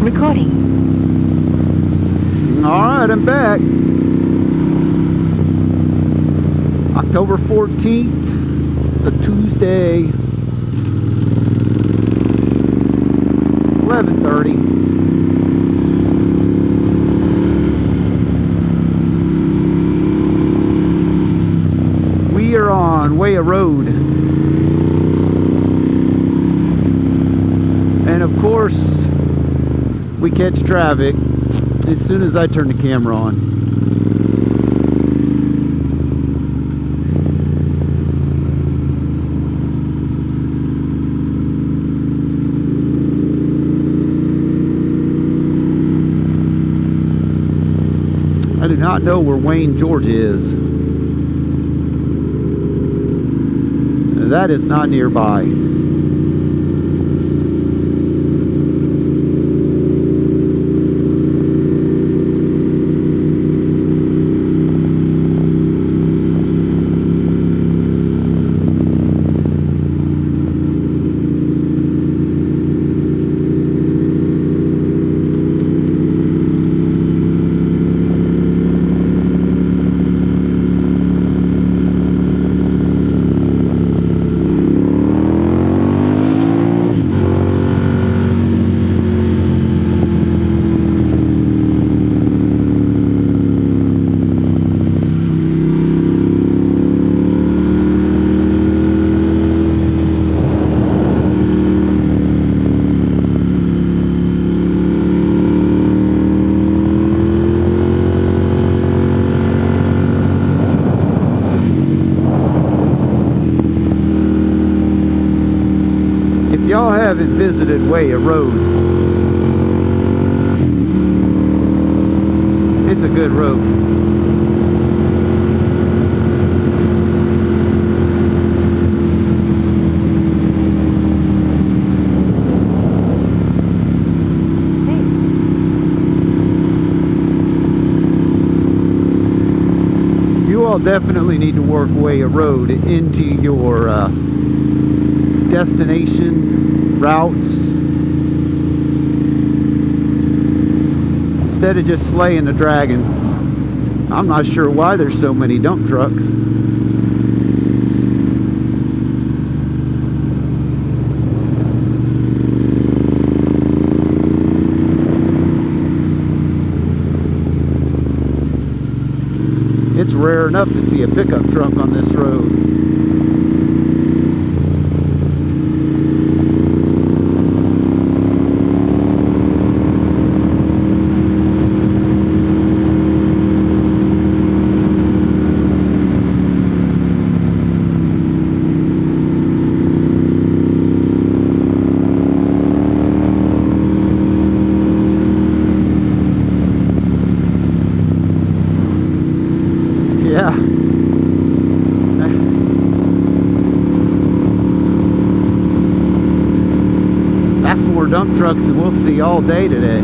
Recording. Alright, I'm back. October 14th. It's a Tuesday. 11:30. We are on Wayah Road. And of course, we catch traffic as soon as I turn the camera on. I do not know where Wayne, Georgia is. That is not nearby. If y'all haven't visited Wayah Road, it's a good road. You all definitely need to work Wayah Road into your destination routes instead of just slaying the dragon. I'm not sure why there's so many dump trucks. It's rare enough to see a pickup truck on this road. Yeah. That's more dump trucks than we'll see all day today.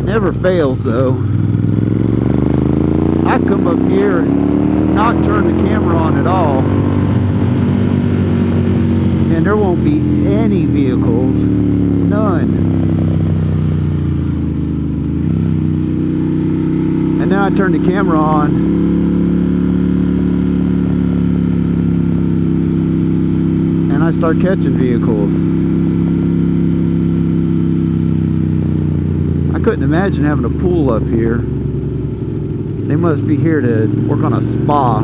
Never fails though. I come up here and not turn the camera on at all, and there won't be any vehicles, none. And then I turn the camera on and I start catching vehicles. I couldn't imagine having a pool up here. They must be here to work on a spa.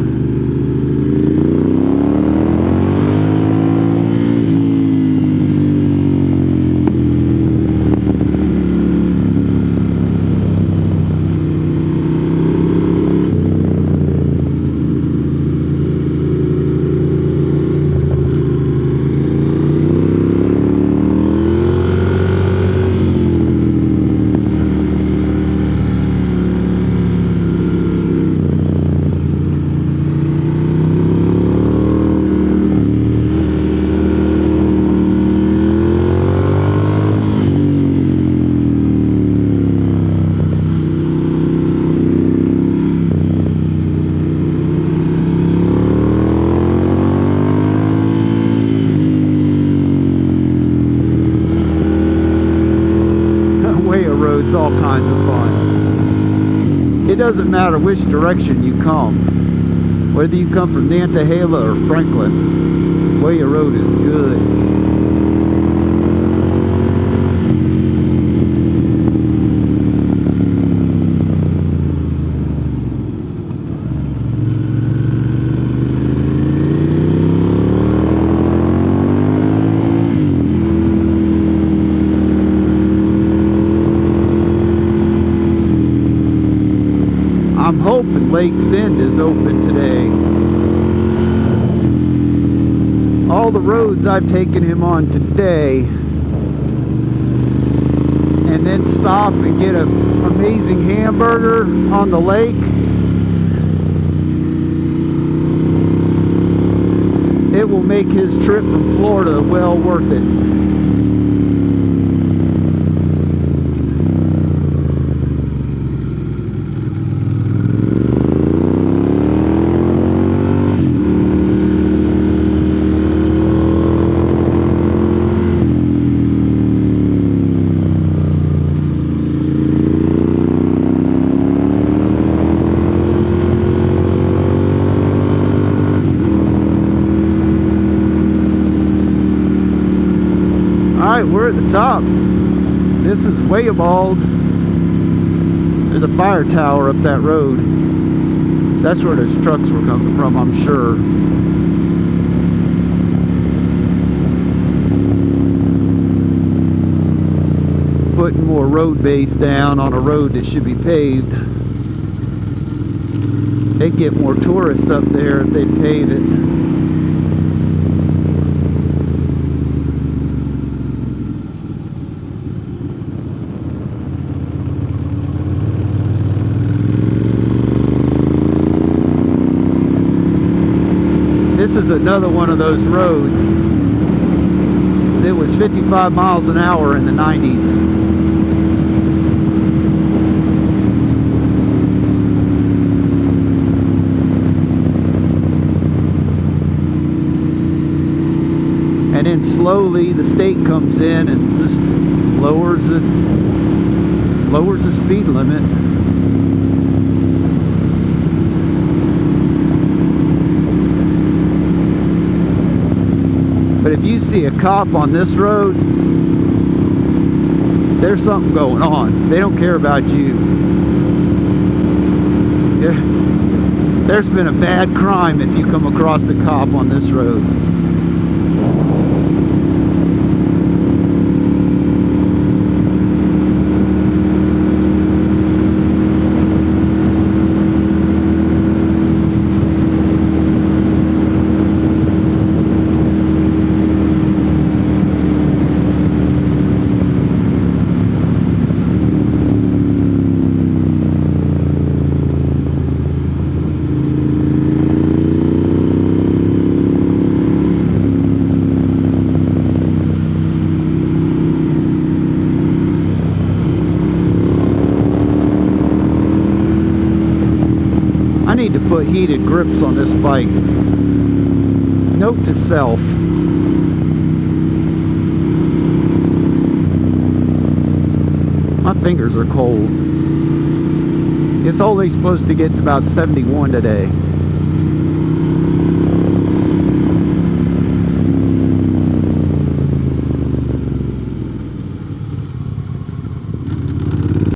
It doesn't matter which direction you come, whether you come from Nantahala or Franklin, Wayah Road is good. I'm hoping Lake's End is open today. All the roads I've taken him on today, and then stop and get an amazing hamburger on the lake, it will make his trip from Florida well worth it. Alright, we're at the top. This is Wayah Road. There's a fire tower up that road. That's where those trucks were coming from, I'm sure. Putting more road base down on a road that should be paved. They'd get more tourists up there if they'd pave it. This is another one of those roads that was 55 miles an hour in the 90s. And then slowly the state comes in and just lowers the speed limit. But if you see a cop on this road, there's something going on. They don't care about you. There's been a bad crime if you come across a cop on this road. I need to put heated grips on this bike. Note to self. My fingers are cold. It's only supposed to get to about 71 today.